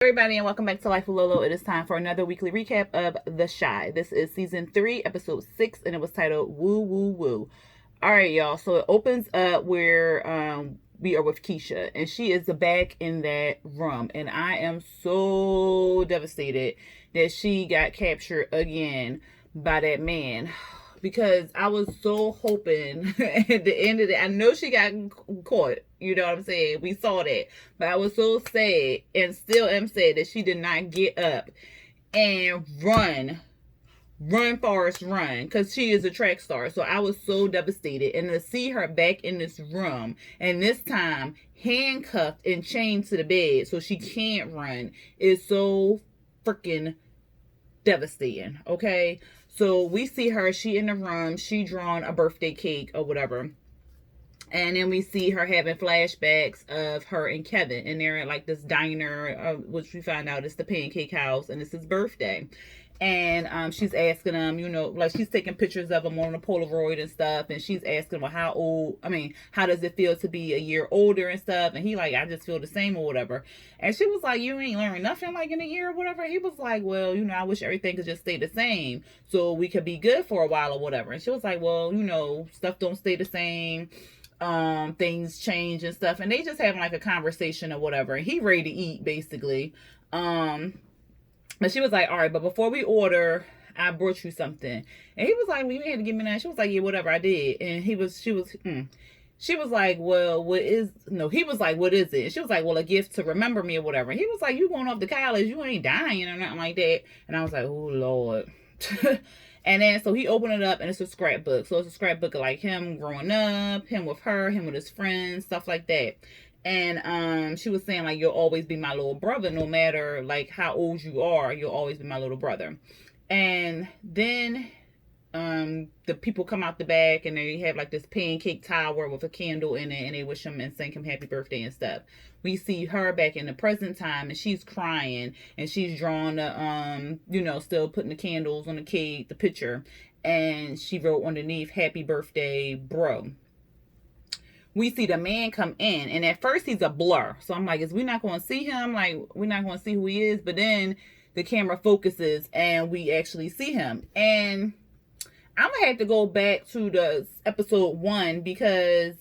Everybody, and welcome back to Life with Lolo. It is time for another weekly recap of The Chi. This is season 3, episode 6, and it was titled Woo Woo Woo. All right, y'all. So it opens up where we are with Keisha, and she is back in that room, and I am so devastated that she got captured again by that man. Because I was so hoping at the end of it. I know she got caught. You know what I'm saying? We saw that. But I was so sad and still am sad that she did not get up and run. Run, Forrest, run. Because she is a track star. So I was so devastated. And to see her back in this room, and this time handcuffed and chained to the bed so she can't run, is so freaking devastating. Okay, so we see her, she in the room, she drawing a birthday cake or whatever, and then we see her having flashbacks of her and Kevin, and they're at like this diner, which we find out is the Pancake House, and it's his birthday. And she's asking him, like she's taking pictures of him on a Polaroid and stuff, and she's asking him, how does it feel to be a year older and stuff? And he like, I just feel the same or whatever. And she was like, you ain't learned nothing like in a year or whatever. He was like, well, I wish everything could just stay the same so we could be good for a while or whatever. And she was like, well, stuff don't stay the same. Things change and stuff. And they just having like a conversation or whatever. And he ready to eat basically. But she was like, all right, but before we order, I brought you something. And he was like, well, you had to give me that. She was like, yeah, whatever, I did. And she was like, well, he was like, what is it? And she was like, well, a gift to remember me or whatever. And he was like, you going off to college, you ain't dying or nothing like that. And I was like, oh, Lord. And then, so he opened it up, and it's a scrapbook. So it's a scrapbook of like him growing up, him with her, him with his friends, stuff like that. And she was saying like, you'll always be my little brother, no matter like how old you are, you'll always be my little brother. And then the people come out the back, and they have like this pancake tower with a candle in it, and they wish him and sing him happy birthday and stuff. We see her back in the present time, and she's crying, and she's drawing the still putting the candles on the cake, the picture, and she wrote underneath, happy birthday, bro. We see the man come in, and at first he's a blur. So I'm like, is we not going to see him? Like, we're not going to see who he is. But then the camera focuses, and we actually see him. And I'm going to have to go back to the episode 1, because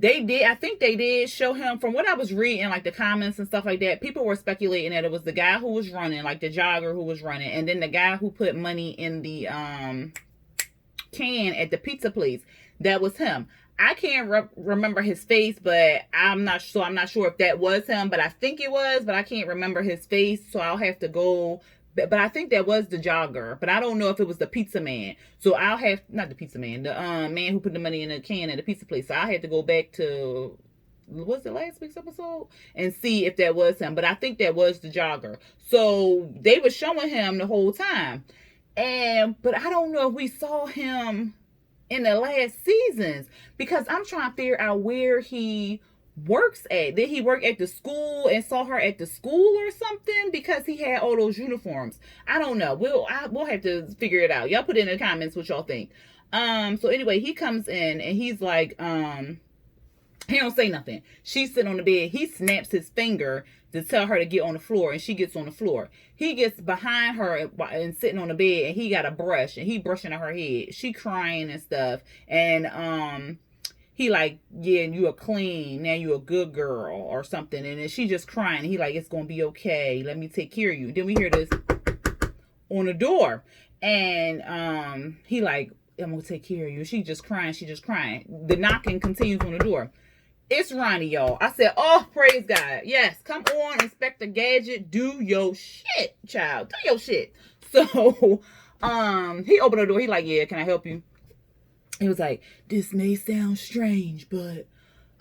I think they did show him. From what I was reading, like the comments and stuff like that, people were speculating that it was the guy who was running, like the jogger who was running, and then the guy who put money in the can at the pizza place. That was him. I can't remember his face, but I'm not sure if that was him, but I think it was, but I can't remember his face, so I'll have to go. But I think that was the jogger, but I don't know if it was the pizza man. So I'll have, not the pizza man, the man who put the money in the can at the pizza place. So I had to go back to, was it last week's episode, and see if that was him. But I think that was the jogger. So they were showing him the whole time. But I don't know if we saw him in the last seasons, because I'm trying to figure out where he works at. Did he work at the school and saw her at the school or something? Because he had all those uniforms. I don't know. We'll have to figure it out. Y'all put in the comments what y'all think. So anyway, he comes in, and he's like, he don't say nothing. She's sitting on the bed. He snaps his finger to tell her to get on the floor, and she gets on the floor. He gets behind her and sitting on the bed, and he got a brush, and he brushing on her head. She crying and stuff. And he like, yeah, you are clean. Now you a good girl or something. And then she just crying. He like, it's going to be okay. Let me take care of you. Then we hear this on the door. And he like, I'm going to take care of you. She just crying. The knocking continues on the door. It's Ronnie, y'all. I said, oh, praise God. Yes, come on, Inspector Gadget. Do your shit, child. Do your shit. So, he opened the door. He like, yeah, can I help you? He was like, this may sound strange, but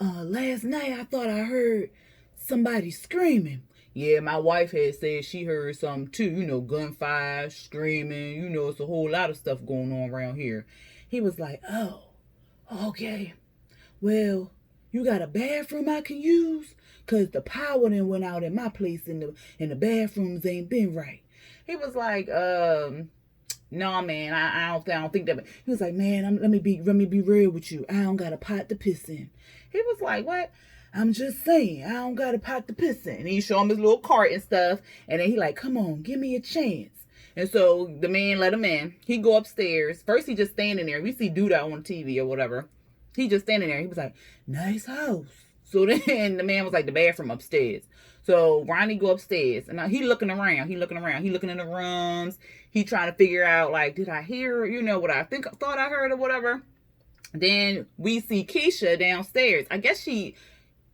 last night I thought I heard somebody screaming. Yeah, my wife had said she heard something too. Gunfire, screaming. It's a whole lot of stuff going on around here. He was like, oh, okay. Well, you got a bathroom I can use? Because the power then went out in my place, and the bathrooms ain't been right. He was like, no, man, I don't think that. He was like, man, let me be real with you. I don't got a pot to piss in. He was like, what? I'm just saying, I don't got a pot to piss in. And he show him his little cart and stuff. And then he like, come on, give me a chance. And so the man let him in. He go upstairs. First, he just standing there. We see Duda on TV or whatever. He just standing there. He was like, nice house. So then the man was like, the bathroom upstairs. So Ronnie go upstairs. And now he looking around. He looking in the rooms. He trying to figure out, like, did I hear, what I thought I heard or whatever. Then we see Keisha downstairs. I guess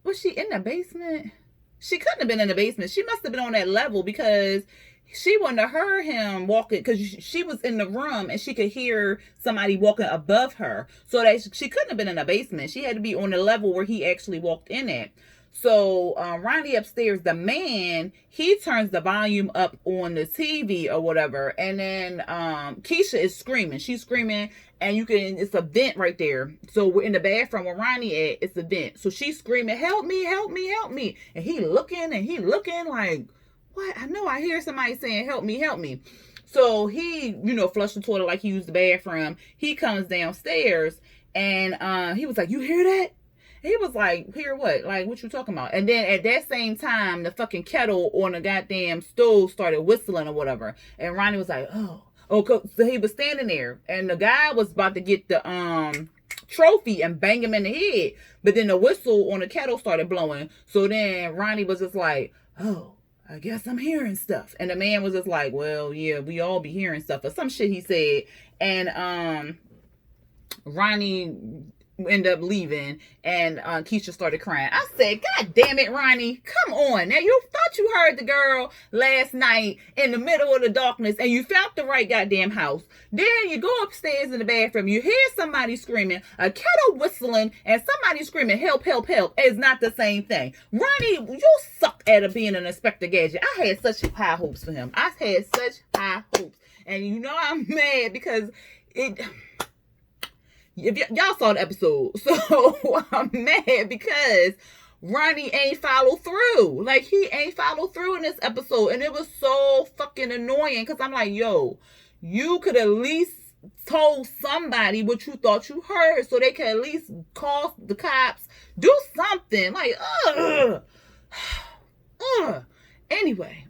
was she in the basement? She couldn't have been in the basement. She must have been on that level because she wouldn't have heard him walking, because she was in the room and she could hear somebody walking above her. So that she couldn't have been in the basement. She had to be on the level where he actually walked in at. So Ronnie upstairs, the man, he turns the volume up on the TV or whatever. And then Keisha is screaming. She's screaming, and it's a vent right there. So we're in the bathroom where Ronnie at, it's a vent. So she's screaming, help me, help me, help me. And he looking like, what? I know I hear somebody saying, help me, help me. So he, flushed the toilet like he used the bathroom. He comes downstairs and he was like, you hear that? He was like, hear what? Like, what you talking about? And then at that same time, the fucking kettle on the goddamn stove started whistling or whatever. And Ronnie was like, oh, so he was standing there. And the guy was about to get the trophy and bang him in the head. But then the whistle on the kettle started blowing. So then Ronnie was just like, oh, I guess I'm hearing stuff. And the man was just like, well, yeah, we all be hearing stuff. Or some shit he said. And Ronnie ended up leaving, and Keisha started crying. I said, God damn it, Ronnie, come on. Now, you thought you heard the girl last night in the middle of the darkness, and you found the right goddamn house. Then you go upstairs in the bathroom, you hear somebody screaming, a kettle whistling, and somebody screaming, help, help, help. It's not the same thing. Ronnie, you sucked at being an Inspector Gadget. I had such high hopes for him. I had such high hopes. And I'm mad because if y'all saw the episode, so I'm mad because Ronnie ain't followed through. Like, he ain't followed through in this episode, and it was so fucking annoying because I'm like, yo, you could at least told somebody what you thought you heard so they could at least call the cops, do something. Like, Anyway,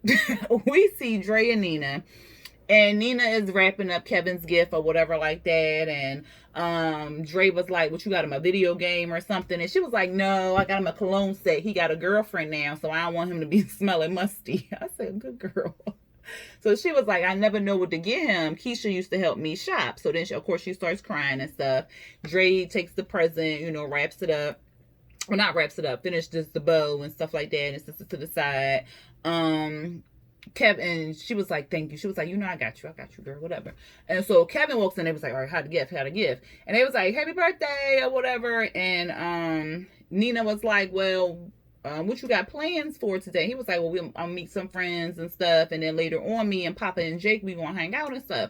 we see Dre and Nina. And Nina is wrapping up Kevin's gift or whatever like that. And Dre was like, what, you got him a video game or something? And she was like, no, I got him a cologne set. He got a girlfriend now, so I don't want him to be smelling musty. I said, good girl. So she was like, I never know what to get him. Keisha used to help me shop. So then, of course, she starts crying and stuff. Dre takes the present, wraps it up. Well, not wraps it up. Finishes the bow and stuff like that and sits it to the side. Kevin, she was like, thank you. She was like, I got you, girl, whatever. And so Kevin walks in, they was like, all right, how to gift. And they was like, happy birthday or whatever. And Nina was like, well, what you got plans for today? He was like, well, I'll meet some friends and stuff. And then later on, me and Papa and Jake, we gonna hang out and stuff.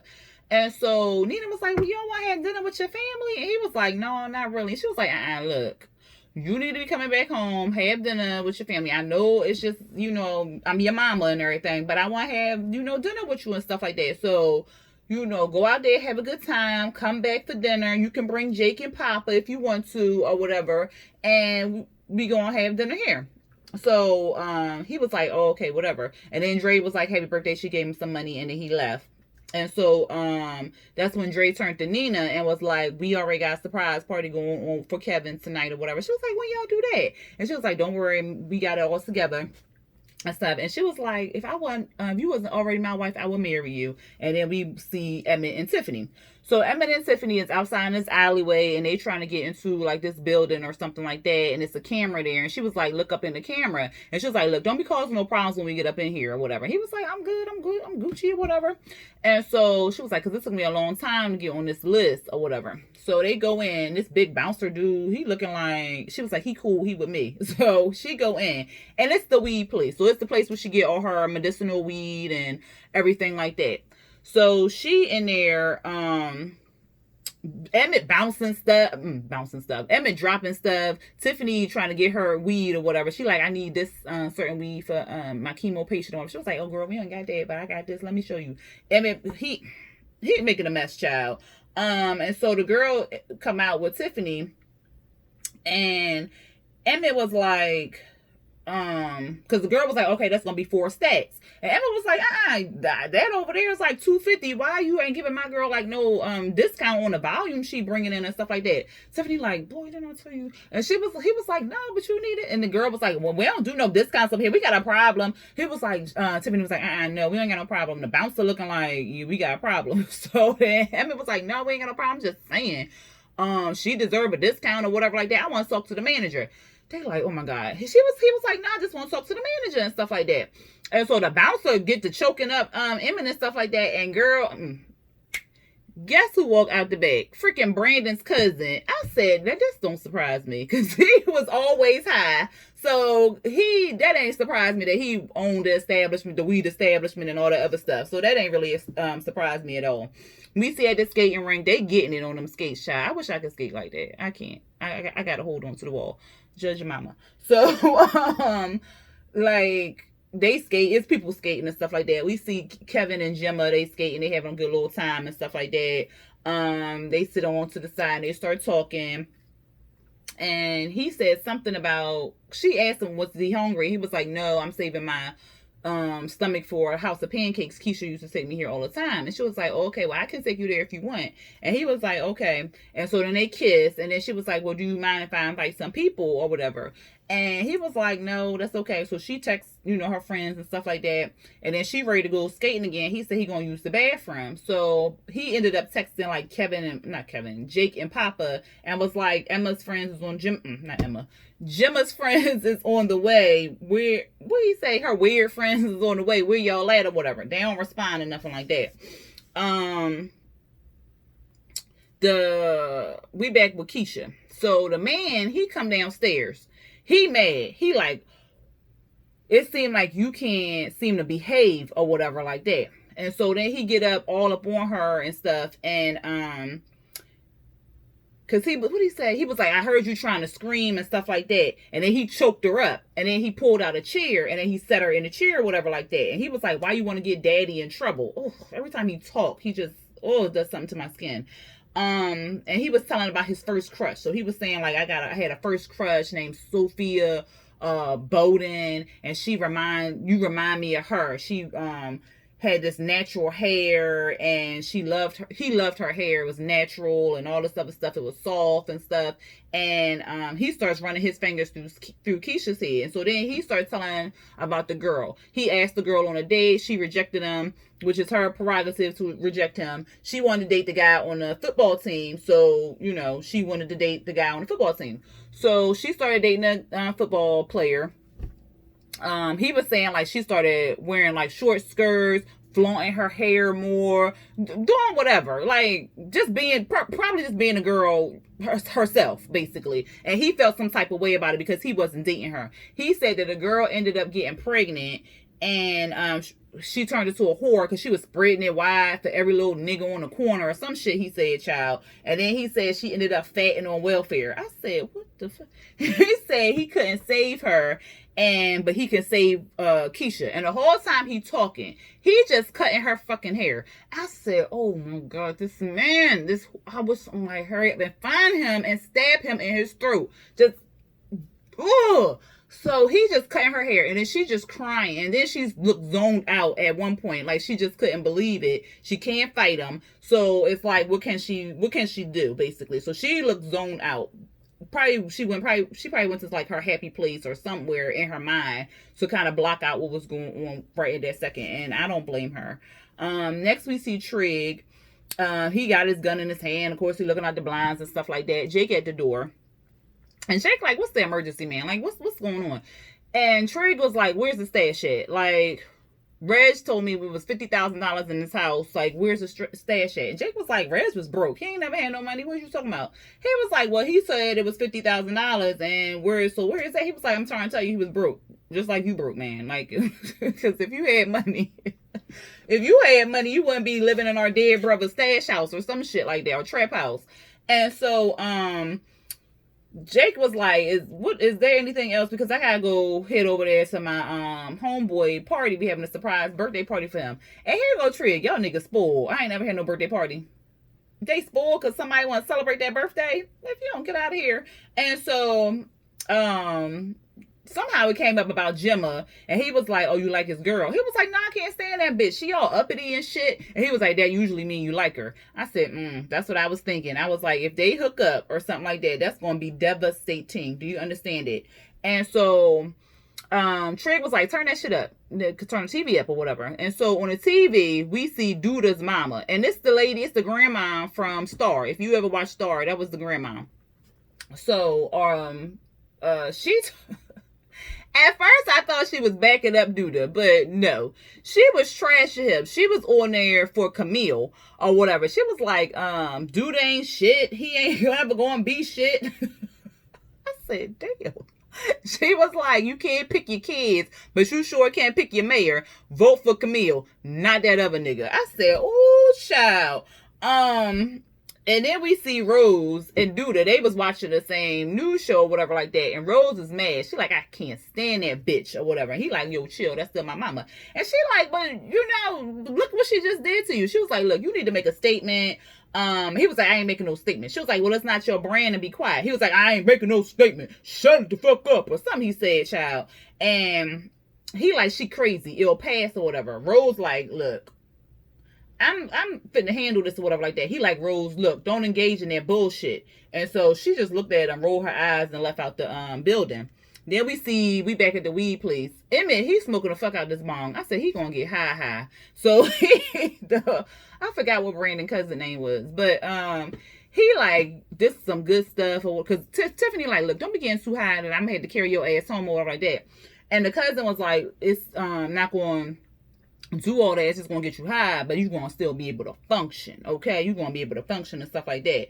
And so Nina was like, well, you don't want to have dinner with your family? And he was like, no, not really. And she was like, look, you need to be coming back home, have dinner with your family. I know it's just, I'm your mama and everything, but I want to have, dinner with you and stuff like that. So, go out there, have a good time, come back for dinner. You can bring Jake and Papa if you want to or whatever. And we going to have dinner here. So, he was like, oh, okay, whatever. And then Dre was like, happy birthday. She gave him some money and then he left. And so that's when Dre turned to Nina and was like, we already got a surprise party going on for Kevin tonight or whatever. She was like, when y'all do that? And she was like, don't worry, we got it all together and stuff. And she was like, if you wasn't already my wife, I would marry you. And then we see Emmett and Tiffany. So Emmett and Tiffany is outside in this alleyway and they trying to get into like this building or something like that. And it's a camera there. And she was like, look up in the camera. And she was like, look, don't be causing no problems when we get up in here or whatever. He was like, I'm good. I'm Gucci or whatever. And so she was like, because it took me a long time to get on this list or whatever. So they go in, this big bouncer dude, he looking like, she was like, he cool, he with me. So she go in and it's the weed place. So it's the place where she get all her medicinal weed and everything like that. So she in there, Emmett bouncing stuff, Emmett dropping stuff, Tiffany trying to get her weed or whatever. She like, I need this certain weed for my chemo patient. Or she was like, oh girl, we ain't got that, but I got this. Let me show you. Emmett, he making a mess, child. And so the girl come out with Tiffany, and Emmett was like, because the girl was like, okay, that's gonna be 4 stacks, and Emma was like, that over there is like 250. Why you ain't giving my girl like no discount on the volume she bringing in and stuff like that? Tiffany like, boy, didn't I tell you? And he was like, no, but you need it. And the girl was like, well, we don't do no discounts up here. We got a problem. He was like, Tiffany was like, no, we ain't got no problem. The bouncer looking like, we got a problem. So then Emma was like, no, we ain't got no problem. Just saying, she deserve a discount or whatever like that. I want to talk to the manager. They like, oh my God. He was like, nah, I just want to talk to the manager and stuff like that. And so the bouncer get to choking up Emmett and stuff like that. And girl, guess who walked out the back? Freaking Brandon's cousin. I said, that just don't surprise me, because he was always high. So that ain't surprised me that he owned the establishment, the weed establishment, and all that other stuff. So that ain't really surprised me at all. We see at the skating rink, they getting it on them skates, child. I wish I could skate like that. I can't. I got to hold on to the wall. Judge your mama. So, like, they skate. It's people skating and stuff like that. We see Kevin and Gemma, they skating. They having a good little time and stuff like that. They sit on to the side and they start talking. And he said something about, she asked him, was he hungry? He was like, no, I'm saving my stomach for a house of pancakes. Keisha used to take me here all the time. And she was like, oh, okay, well, I can take you there if you want. And he was like, okay. And so then they kissed. And then she was like, well, do you mind if I invite some people or whatever? And he was like, no, that's okay. So she texts, her friends and stuff like that. And then she ready to go skating again. He said he gonna use the bathroom. So he ended up texting like Jake and Papa, and was like, Emma's friends is on Gemma's friends is on the way. What he say? Her weird friends is on the way. Where y'all at or whatever. They don't respond or nothing like that. We back with Keisha. So the man, he come downstairs. He mad. He like, it seemed like you can't seem to behave or whatever like that. And so then he get all up on her and stuff. And, cause what he say? He was like, I heard you trying to scream and stuff like that. And then he choked her up. And then he pulled out a chair and then he set her in a chair or whatever like that. And he was like, why you want to get daddy in trouble? Oh, every time he talk, he just, it does something to my skin. And he was telling about his first crush. So he was saying like, I had a first crush named Sophia Bowden, and you remind me of her. She had this natural hair, and he loved her hair. It was natural and all this other stuff. It was soft and stuff. And he starts running his fingers through Keisha's head. And so then he starts telling about the girl. He asked the girl on a date. She rejected him, which is her prerogative to reject him. She wanted to date the guy on the football team. So, she wanted to date the guy on the football team. So she started dating a football player. He was saying like she started wearing like short skirts, flaunting her hair more, doing whatever, like just being probably just being a girl herself basically. And he felt some type of way about it because he wasn't dating her. He said that the girl ended up getting pregnant, and she turned into a whore because she was spreading it wide for every little nigga on the corner or some shit, he said, child. And then he said she ended up fat and on welfare. I said, what the fuck? He said he couldn't save her, but he can save Keisha. And the whole time he talking, he just cutting her fucking hair. I said, oh my God, this man, I wish somebody hurry up and find him and stab him in his throat. Just, ugh. So he just cutting her hair, and then she just crying, and then she looked zoned out at one point, like she just couldn't believe it. She can't fight him, so it's like, what can she do basically? So she looked zoned out. She probably went to like her happy place or somewhere in her mind to kind of block out what was going on right at that second, and I don't blame her. Next we see Trig. He got his gun in his hand. Of course, he looking out the blinds and stuff like that. Jake at the door. And Jake like, what's the emergency, man? Like, what's going on? And Trig was like, where's the stash at? Like, Reg told me it was $50,000 in his house. Like, where's the stash at? And Jake was like, Reg was broke. He ain't never had no money. What are you talking about? He was like, well, he said it was $50,000. And where is that? He was like, I'm trying to tell you he was broke. Just like you broke, man. Like, because if you had money, you wouldn't be living in our dead brother's stash house or some shit like that, or trap house. And so, Jake was like, is there anything else? Because I gotta go head over there to my homeboy party. We having a surprise birthday party for him. And here go Trig. Y'all niggas spoiled. I ain't never had no birthday party. They spoiled because somebody want to celebrate that birthday. If you don't, get out of here. And so somehow it came up about Gemma, and he was like, oh, you like his girl? He was like, no, I can't stand that bitch. She all uppity and shit. And he was like, that usually mean you like her. I said, that's what I was thinking. I was like, if they hook up or something like that, that's going to be devastating. Do you understand it? And so Trig was like, turn that shit up. Turn the TV up or whatever. And so on the TV, we see Duda's mama. And it's the lady, it's the grandma from Star. If you ever watched Star, that was the grandma. So, she... At first, I thought she was backing up Duda, but no. She was trashing him. She was on there for Camille or whatever. She was like, Duda ain't shit. He ain't ever gonna be shit. I said, damn. She was like, you can't pick your kids, but you sure can't pick your mayor. Vote for Camille, not that other nigga. I said, oh, child. And then we see Rose and Duda. They was watching the same news show or whatever like that. And Rose is mad. She like, I can't stand that bitch or whatever. And he like, yo, chill. That's still my mama. And she like, but you know, look what she just did to you. She was like, look, you need to make a statement. He was like, I ain't making no statement. She was like, well, it's not your brand and be quiet. He was like, I ain't making no statement. Shut it the fuck up. Or something he said, child. And he like, she crazy. It'll pass or whatever. Rose like, look. I'm finna handle this or whatever like that. He like, Rose, look, don't engage in that bullshit. And so she just looked at him, rolled her eyes, and left out the building. Then we back at the weed place. Emmett, he's smoking the fuck out this bong. I said he gonna get high. So I forgot what Brandon cousin name was, but he like, this is some good stuff, or because Tiffany like, look, don't be getting too high, and I'm gonna have to carry your ass home or whatever like that. And the cousin was like, it's not going do all that, it's just gonna get you high, but you're gonna still be able to function, okay? You're gonna be able to function and stuff like that.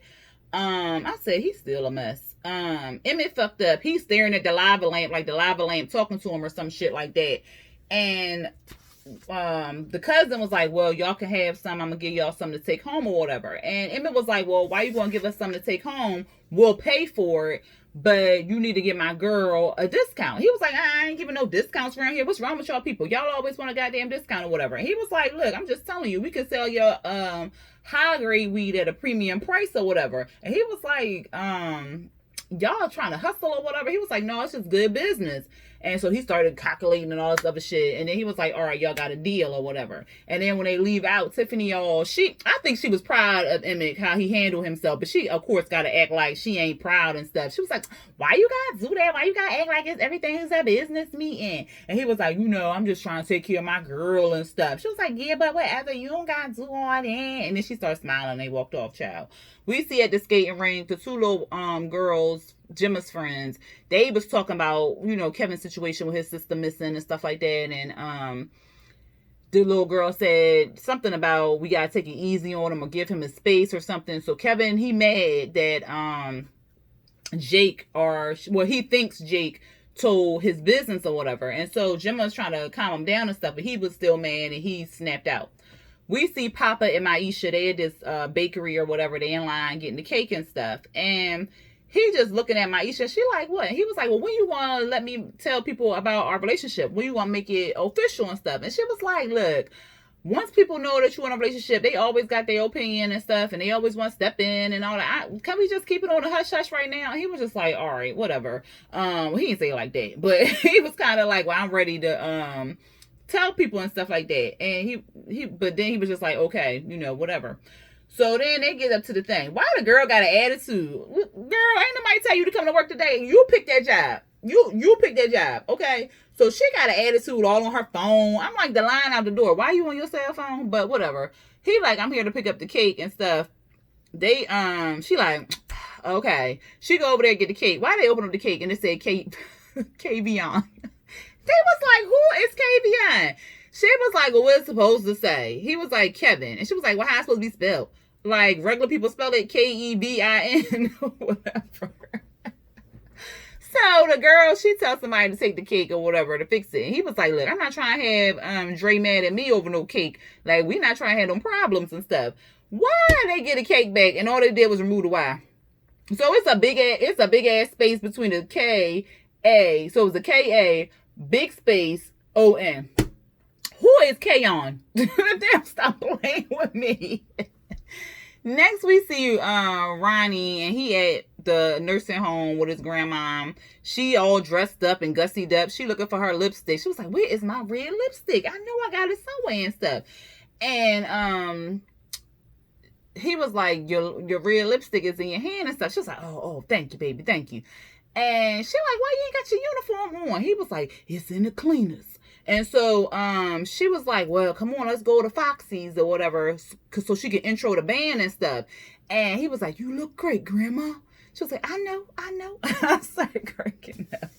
I said he's still a mess. Emmett fucked up. He's staring at the lava lamp, like the lava lamp talking to him or some shit like that. And the cousin was like, well, y'all can have some. I'm gonna give y'all something to take home or whatever. And Emmett was like, well, why you gonna give us something to take home? We'll pay for it, but you need to give my girl a discount. He was like, I ain't giving no discounts around here. What's wrong with y'all people? Y'all always want a goddamn discount or whatever. And he was like, look, I'm just telling you, we can sell your high grade weed at a premium price or whatever. And he was like, y'all trying to hustle or whatever. He was like, no, it's just good business. And so he started calculating and all this other shit. And then he was like, all right, y'all got a deal or whatever. And then when they leave out, Tiffany, I think she was proud of Emmett, how he handled himself. But she, of course, got to act like she ain't proud and stuff. She was like, why you got to do that? Why you got to act like everything's a business meeting? And he was like, you know, I'm just trying to take care of my girl and stuff. She was like, yeah, but whatever. You don't got to do all that. And then she started smiling and they walked off, child. We see at the skating rink, the two little girls, Gemma's friends, they was talking about, you know, Kevin's situation with his sister missing and stuff like that. And the little girl said something about we gotta take it easy on him or give him his space or something. So Kevin, he mad that Jake, or well, he thinks Jake told his business or whatever. And so Gemma's trying to calm him down and stuff, but he was still mad and he snapped out. We see Papa and Maisha, they at this bakery or whatever, they in line getting the cake and stuff. And he just looking at Maisha. She like, what? He was like, well, when you want to let me tell people about our relationship? When you want to make it official and stuff? And she was like, look, once people know that you're in a relationship, they always got their opinion and stuff, and they always want to step in and all that. Can we just keep it on the hush hush right now? And he was just like, all right, whatever. Well, he didn't say it like that, but he was kind of like, well, I'm ready to tell people and stuff like that. And but then he was just like, okay, you know, whatever. So then they get up to the thing. Why the girl got an attitude? Girl, ain't nobody tell you to come to work today. You pick that job. You pick that job, okay? So she got an attitude all on her phone. I'm like, the line out the door. Why are you on your cell phone? But whatever. He like, I'm here to pick up the cake and stuff. They she like, okay. She go over there and get the cake. Why they open up the cake and it said Kate Kavion? They was like, who is Kavion? She was like, well, what's it supposed to say? He was like, Kevin. And she was like, well, how it's supposed to be spelled? Like, regular people spell it Kevin, whatever. So the girl, she tells somebody to take the cake or whatever to fix it. And he was like, look, I'm not trying to have Dre mad at me over no cake. Like, we not trying to have no problems and stuff. Why they get a cake back and all they did was remove the Y? So it's a big ass space between the K-A. So it's a K-A, big space, O-N. Who is K-On? Damn, stop playing with me. Next, we see Ronnie, and he at the nursing home with his grandma. She all dressed up and gussied up. She looking for her lipstick. She was like, where is my red lipstick? I know I got it somewhere and stuff. And he was like, your red lipstick is in your hand and stuff. She was like, oh, thank you, baby, thank you. And she like, why you ain't got your uniform on? He was like, it's in the cleaners. And so she was like, well, come on, let's go to Foxy's or whatever, so she can intro the band and stuff. And he was like, you look great, Grandma. She was like, I know. I started cracking up.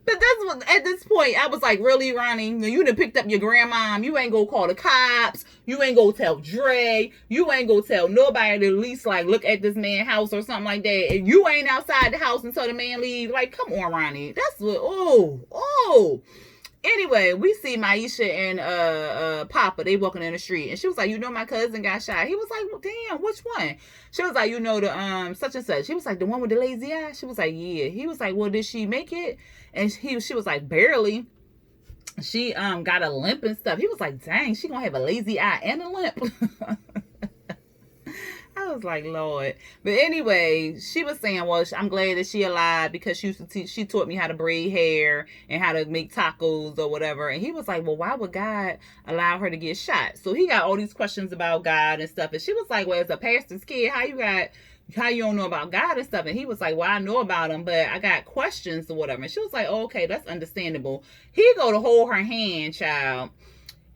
But that's what, at this point, I was like, really, Ronnie? You done picked up your grandma. You ain't gonna call the cops. You ain't gonna tell Dre. You ain't gonna tell nobody to at least, like, look at this man's house or something like that. And you ain't outside the house until the man leaves. Like, come on, Ronnie. That's what, oh. Anyway, we see Maisha and Papa, they walking in the street, and she was like, you know, my cousin got shot. He was like, well, damn, which one? She was like, you know, the such and such. He was like, the one with the lazy eye? She was like, yeah. He was like, well, did she make it? And she was like, barely. She got a limp and stuff. He was like, dang, she gonna have a lazy eye and a limp. I was like, Lord. But anyway, she was saying, well, I'm glad that she alive because she taught me how to braid hair and how to make tacos or whatever. And he was like, well, why would God allow her to get shot? So he got all these questions about God and stuff. And she was like, well, as a pastor's kid, how you don't know about God and stuff? And he was like, well, I know about him, but I got questions or whatever. And she was like, oh, okay, that's understandable. He go to hold her hand, child.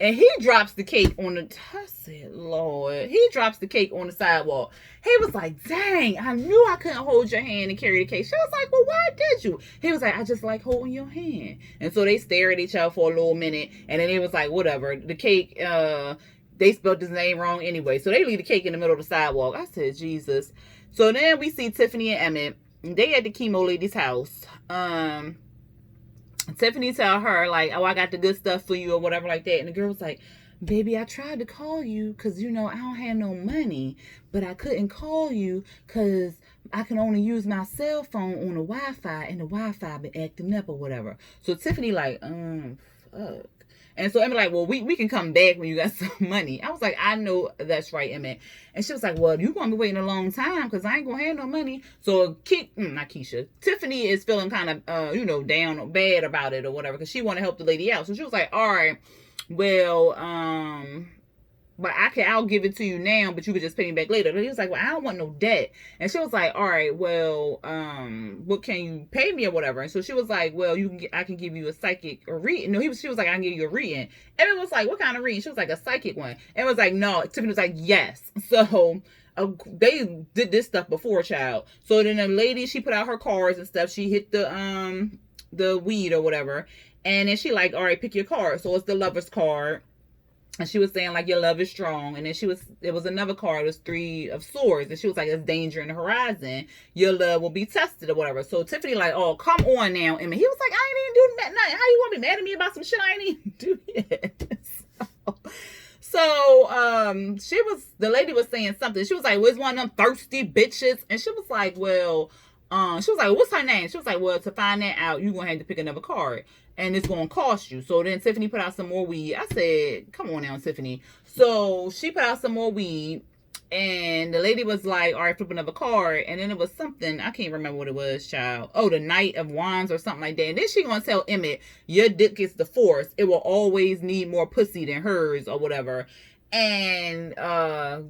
And he drops the cake on the, I said, Lord, he drops the cake on the sidewalk. He was like, dang, I knew I couldn't hold your hand and carry the cake. She was like, well, why did you? He was like, I just like holding your hand. And so they stare at each other for a little minute. And then it was like, whatever. The cake, they spelled his name wrong anyway. So they leave the cake in the middle of the sidewalk. I said, Jesus. So then we see Tiffany and Emmett. They at the chemo lady's house. Tiffany tell her, like, oh, I got the good stuff for you or whatever like that. And the girl was like, baby, I tried to call you because, you know, I don't have no money. But I couldn't call you because I can only use my cell phone on the Wi-Fi. And the Wi-Fi been acting up or whatever. So Tiffany like, fuck. And so Emmett like, well, we can come back when you got some money. I was like, I know that's right, Emmett. And she was like, well, you going to be waiting a long time because I ain't going to have no money. So not Keisha. Tiffany is feeling kind of, you know, down or bad about it or whatever because she want to help the lady out. So she was like, all right, well, but I'll give it to you now, but you could just pay me back later. But he was like, well, I don't want no debt. And she was like, all right, well, what can you pay me or whatever? And so she was like, well, I can give you a psychic or reading. No, she was like, I can give you a reading. Evan was like, what kind of reading? She was like, a psychic one. And was like, no. Tiffany was like, yes. So they did this stuff before, child. So then the lady, she put out her cards and stuff. She hit the weed or whatever. And then she like, all right, pick your card. So it's the lover's card. And she was saying, like, your love is strong. And then it was another card. It was 3 of swords. And she was like, there's danger in the horizon. Your love will be tested or whatever. So Tiffany like, oh, come on now, Emma. He was like, I ain't even doing nothing. How you want to be mad at me about some shit I ain't even do yet? So the lady was saying something. She was like, where's one of them thirsty bitches? And she was like, well, she was like, what's her name? She was like, well, to find that out, you're going to have to pick another card. And it's going to cost you. So then Tiffany put out some more weed. I said, come on now, Tiffany. So she put out some more weed. And the lady was like, all right, flip another card. And then it was something. I can't remember what it was, child. Oh, the Knight of Wands or something like that. And then she going to tell Emmett, your dick is the force. It will always need more pussy than hers or whatever. And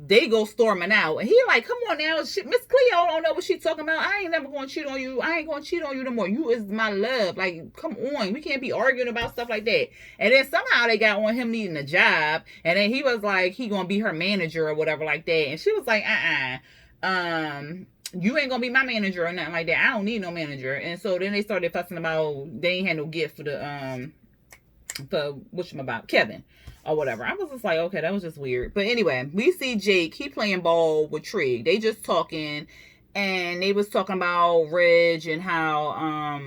they go storming out. And he like, come on now. Miss Cleo don't know what she talking about. I ain't never going to cheat on you. I ain't going to cheat on you no more. You is my love. Like, come on. We can't be arguing about stuff like that. And then somehow they got on him needing a job. And then he was like, he going to be her manager or whatever like that. And she was like, you ain't going to be my manager or nothing like that. I don't need no manager. And so then they started fussing about, they ain't had no gift for the, whatchamabot, Kevin. Or whatever. I was just like, okay, that was just weird. But anyway, we see Jake. He playing ball with Trig. They just talking. And they was talking about Reg and how,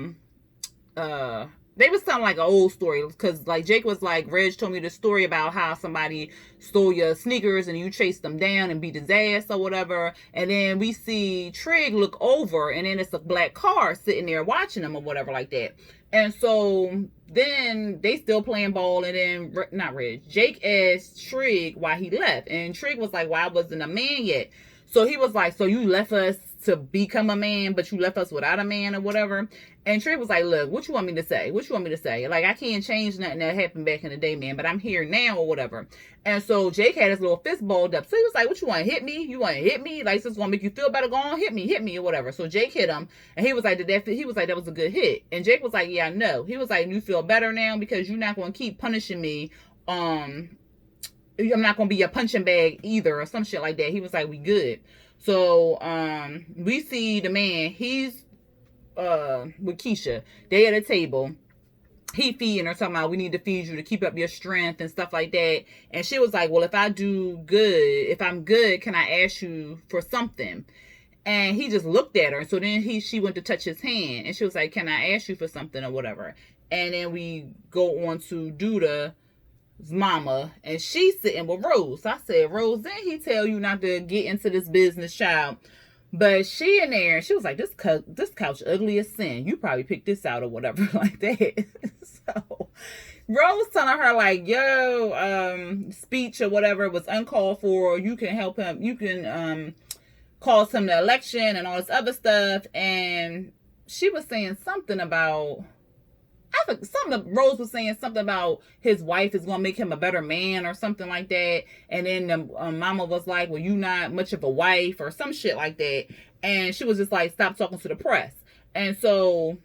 they was telling like an old story. Because like Jake was like, Reg told me the story about how somebody stole your sneakers and you chased them down and beat his ass or whatever. And then we see Trig look over and then it's a black car sitting there watching them or whatever like that. And so then they still playing ball, and then not Reg. Jake asked Trig why he left, and Trig was like, "Well, I wasn't a man yet." So he was like, so you left us to become a man, but you left us without a man or whatever. And Trey was like, look, what you want me to say? What you want me to say? Like, I can't change nothing that happened back in the day, man, but I'm here now or whatever. And so Jake had his little fist balled up. So he was like, what you want to hit me? You want to hit me? Like, this is going to make you feel better? Go on, hit me or whatever. So Jake hit him. And he was like, he was like, that was a good hit. And Jake was like, yeah, I know. He was like, you feel better now because you're not going to keep punishing me. I'm not going to be your punching bag either or some shit like that. He was like, we good. So we see the man, he's with Keisha. They at a table. He feeding her, talking about we need to feed you to keep up your strength and stuff like that. And she was like, well, if I'm good, can I ask you for something? And he just looked at her. So then she went to touch his hand. And she was like, can I ask you for something or whatever? And then we go on to Duda's mama. And she's sitting with Rose. So I said, Rose, didn't he tell you not to get into this business, child? But she in there, and she was like, this couch ugly as sin. You probably picked this out or whatever like that. So Rose telling her like, yo, speech or whatever was uncalled for. You can help him. You can cause him the election and all this other stuff. And she was saying something about, Rose was saying something about his wife is going to make him a better man or something like that. And then the mama was like, well, you not much of a wife or some shit like that. And she was just like, stop talking to the press. And so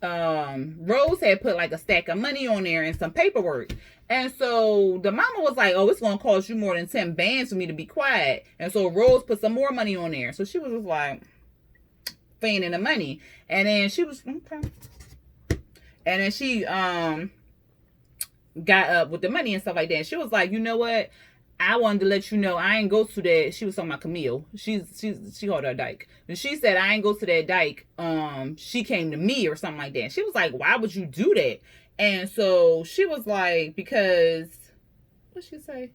Rose had put like a stack of money on there and some paperwork. And so the mama was like, oh, it's going to cost you more than 10 bands for me to be quiet. And so Rose put some more money on there. So she was just like feigning the money. And then she was, okay. And then she got up with the money and stuff like that. And she was like, you know what? I wanted to let you know I ain't go to that. She was talking about Camille. She called her a dyke. And she said, I ain't go to that dyke. She came to me or something like that. And she was like, why would you do that? And so she was like, because, what'd she say?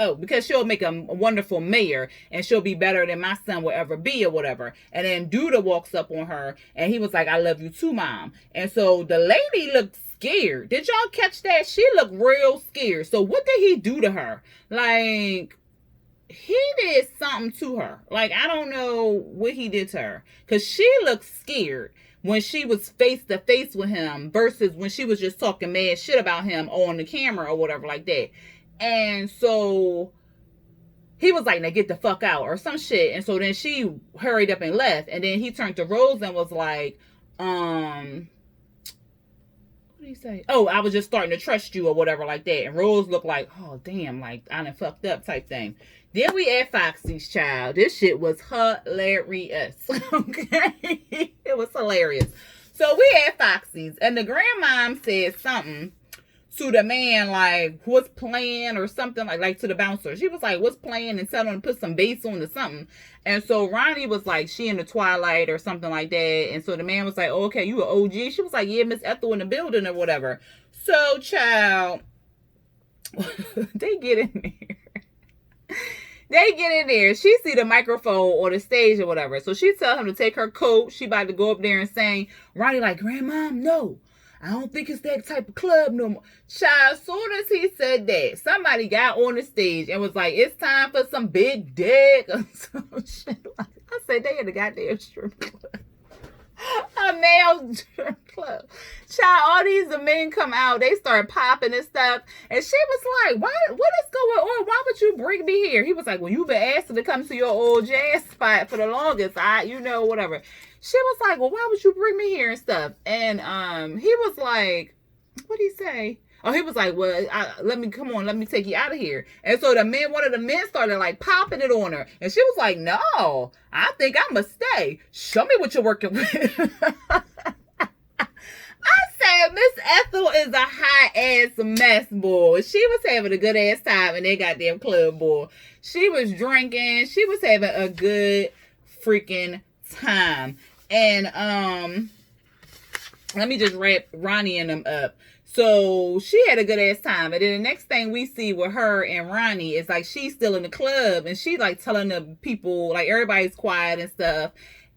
Oh, because she'll make a wonderful mayor and she'll be better than my son will ever be or whatever. And then Duda walks up on her and he was like, I love you too, mom. And so the lady looked scared. Did y'all catch that? She looked real scared. So what did he do to her? Like, he did something to her. Like, I don't know what he did to her. Because she looked scared when she was face to face with him versus when she was just talking mad shit about him on the camera or whatever like that. And so he was like, now get the fuck out or some shit. And so then she hurried up and left. And then he turned to Rose and was like, what did he say? Oh, I was just starting to trust you or whatever like that. And Rose looked like, oh, damn, like I done fucked up type thing. Then we at Foxy's, child. This shit was hilarious. Okay? It was hilarious. So we at Foxy's and the grandmom said something to the man, like, what's playing or something, like to the bouncer. She was like, what's playing, and tell him to put some bass on or something. And so Ronnie was like, she in the twilight or something like that. And so the man was like, oh, okay, you an OG? She was like, yeah, Miss Ethel in the building or whatever. So, child, they get in there. They get in there. She see the microphone or the stage or whatever. So she tell him to take her coat. She about to go up there and sing. Ronnie like, Grandma, no. I don't think it's that type of club no more. Child, as soon as he said that, somebody got on the stage and was like, it's time for some big dick or some shit. I said, they in the goddamn strip club. A male strip club. Child, all these men come out. They start popping and stuff. And she was like, what is going on? Why would you bring me here? He was like, well, you've been asking to come to your old jazz spot for the longest. Whatever. She was like, well, why would you bring me here and stuff? And he was like, what'd he say? Oh, he was like, well, let me take you out of here. And so one of the men started like popping it on her. And she was like, no, I think I must stay. Show me what you're working with. I said, Miss Ethel is a hot ass mess, boy. She was having a good ass time in that goddamn club, boy. She was drinking. She was having a good freaking time. And let me just wrap Ronnie and them up. So she had a good ass time. And then the next thing we see with her and Ronnie is like she's still in the club and she like telling the people, like everybody's quiet and stuff.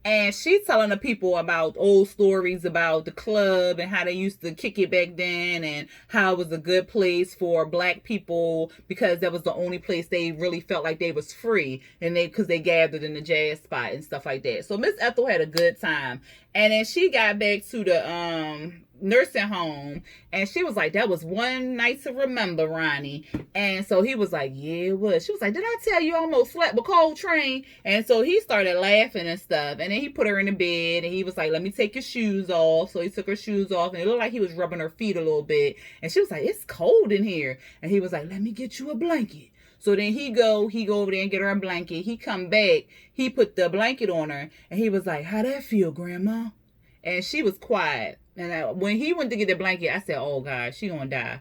And she's telling the people about old stories about the club and how they used to kick it back then, and how it was a good place for black people because that was the only place they really felt like they was free, and because they gathered in the jazz spot and stuff like that. So Miss Ethel had a good time. And then she got back to the nursing home, and she was like, that was one night to remember, Ronnie. And so he was like, yeah, it was. She was like, did I tell you I almost slept with Coltrane? And so he started laughing and stuff, and then he put her in the bed, and he was like, let me take your shoes off. So he took her shoes off, and it looked like he was rubbing her feet a little bit, and she was like, it's cold in here. And he was like, let me get you a blanket. So then he go over there and get her a blanket. He come back, he put the blanket on her, and he was like, how that feel, Grandma? And she was quiet. And when he went to get the blanket, I said, oh, God, she gonna die.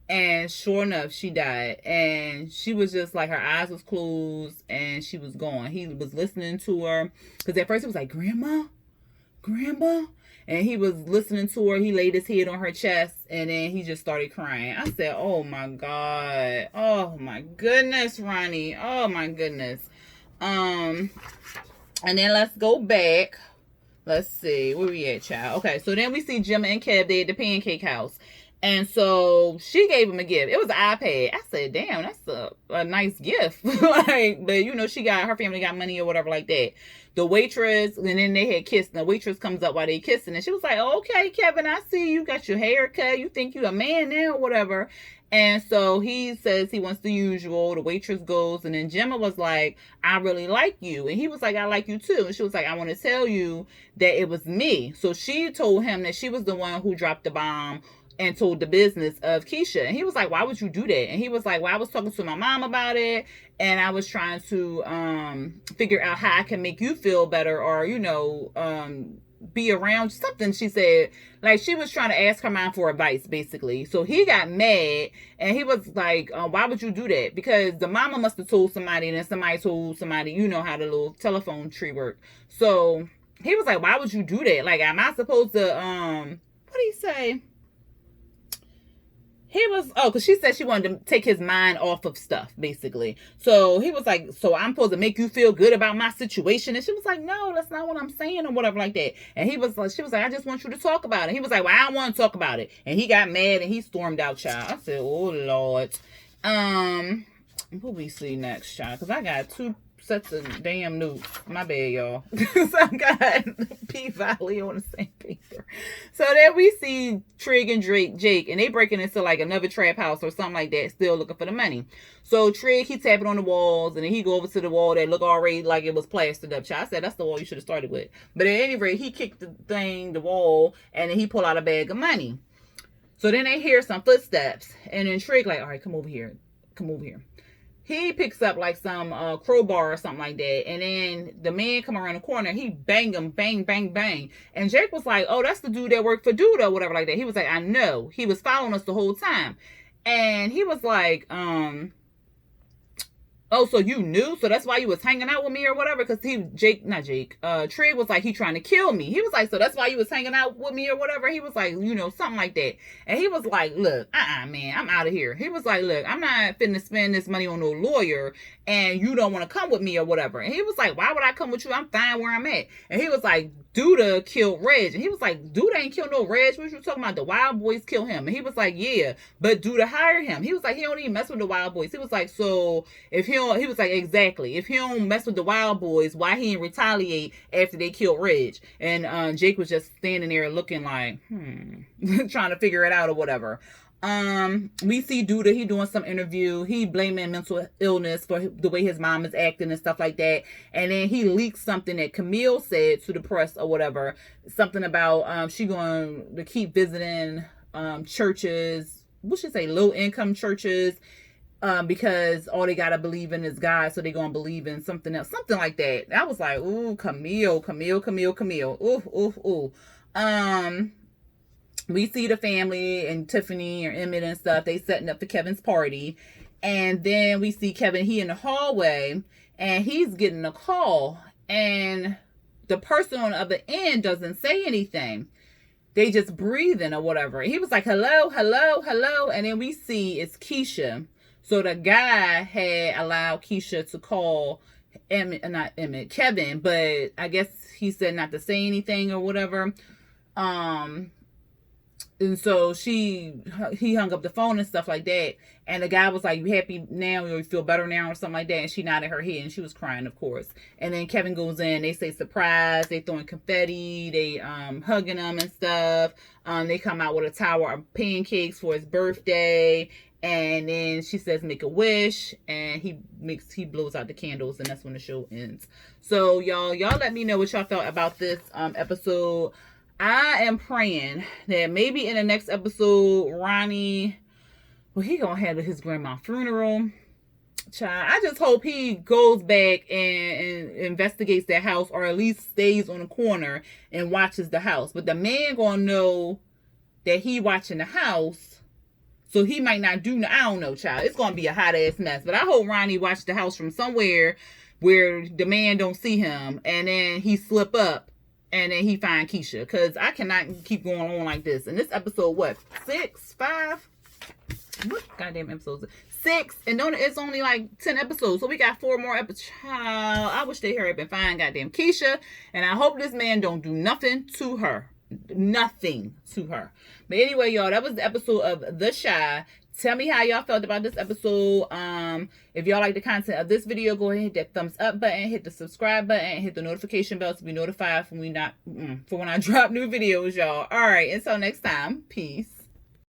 And sure enough, she died. And she was just like, her eyes was closed, and she was gone. He was listening to her. Because at first he was like, Grandma? Grandma? And he was listening to her. He laid his head on her chest, and then he just started crying. I said, oh, my God. Oh, my goodness, Ronnie. Oh, my goodness. And then let's go back. Let's see. Where we at, child? Okay, so then we see Jim and Kev. They at the Pancake House. And so she gave him a gift. It was an iPad. I said, damn, that's a nice gift. Like, but you know, her family got money or whatever like that. The waitress, and then they had kissed. And the waitress comes up while they kissing. And she was like, okay, Kevin, I see you got your hair cut. You think you a man now or whatever. And so he says he wants the usual. The waitress goes, and then Gemma was like, I really like you. And he was like, I like you too. And she was like, I want to tell you that it was me. So she told him that she was the one who dropped the bomb and told the business of Keisha. And he was like, why would you do that? And he was like, well, I was talking to my mom about it, and I was trying to figure out how I can make you feel better, or, you know, be around something. She said, like, she was trying to ask her mom for advice, basically. So he got mad, and he was like, why would you do that? Because the mama must have told somebody, and then somebody told somebody. You know how the little telephone tree work. So he was like, why would you do that? Like, am I supposed to what did he say? He was, because she said she wanted to take his mind off of stuff, basically. So he was like, so I'm supposed to make you feel good about my situation? And she was like, no, that's not what I'm saying, or whatever like that. And he was like, she was like, I just want you to talk about it. He was like, well, I don't want to talk about it. And he got mad, and he stormed out, child. I said, oh, Lord. What we see next, child? Because I got 2 sets of damn notes. My bad, y'all. So I got P-Valley on the same paper. So then we see Trig and Jake, and they breaking into like another trap house or something like that, still looking for the money. So Trig, he tapping on the walls, and then he go over to the wall that look already like it was plastered up. I said, that's the wall you should have started with. But at any rate, he kicked the wall, and then he pulled out a bag of money. So then they hear some footsteps, and then Trig like, all right, come over here. He picks up like some crowbar or something like that, and then the man come around the corner. He bang him, bang, bang, bang. And Jake was like, oh, that's the dude that worked for Duda or whatever like that. He was like, I know. He was following us the whole time. And he was like, oh, so you knew? So that's why you was hanging out with me or whatever? Because Trig was like, he trying to kill me. He was like, so that's why you was hanging out with me or whatever? He was like, you know, something like that. And he was like, look, man, I'm out of here. He was like, look, I'm not finna spend this money on no lawyer, and you don't want to come with me or whatever. And he was like, why would I come with you? I'm fine where I'm at. And he was like, Duda killed Reg. And he was like, Duda ain't killed no Reg. What you talking about? The Wild Boys kill him. And he was like, yeah, but Duda hired him. He was like, he don't even mess with the Wild Boys. He was like, so if he was like, exactly, if he don't mess with the Wild Boys, why he didn't retaliate after they killed Reg? And Jake was just standing there looking like, trying to figure it out or whatever. We see Duda, he doing some interview. He blaming mental illness for the way his mom is acting and stuff like that. And then he leaks something that Camille said to the press or whatever. Something about she going to keep visiting churches. What should I say? Low income churches. Because all they gotta believe in is God, so they gonna believe in something else. Something like that. I was like, ooh, Camille. Ooh. We see the family and Tiffany or Emmett and stuff. They setting up for Kevin's party. And then we see Kevin, he in the hallway, and he's getting a call. And the person on the other end doesn't say anything. They just breathing or whatever. He was like, hello. And then we see it's Keisha. So the guy had allowed Keisha to call Kevin, but I guess he said not to say anything or whatever. And so he hung up the phone and stuff like that. And the guy was like, "You happy now? You feel better now?" or something like that. And she nodded her head and she was crying, of course. And then Kevin goes in. They say surprise. They throwing confetti. They hugging him and stuff. They come out with a tower of pancakes for his birthday. And then she says, "Make a wish," and he blows out the candles, and that's when the show ends. So y'all let me know what y'all felt about this episode. I am praying that maybe in the next episode, Ronnie, well, he gonna handle his grandma's funeral. Child, I just hope he goes back and investigates that house, or at least stays on the corner and watches the house. But the man gonna know that he watching the house, so he might not do. I don't know, child. It's gonna be a hot ass mess. But I hope Ronnie watched the house from somewhere where the man don't see him, and then he slip up. And then he find Keisha. Because I cannot keep going on like this. And this episode, what? 6? 5? What goddamn episodes? 6. And it's only like 10 episodes. So we got 4 more episodes. Child, I wish they hurry up and find goddamn Keisha. And I hope this man don't do nothing to her. Nothing to her. But anyway, y'all, that was the episode of The Chi. Tell me how y'all felt about this episode. If y'all like the content of this video, go ahead and hit that thumbs up button, hit the subscribe button, hit the notification bell to be notified when I drop new videos, y'all. All right, until next time, peace.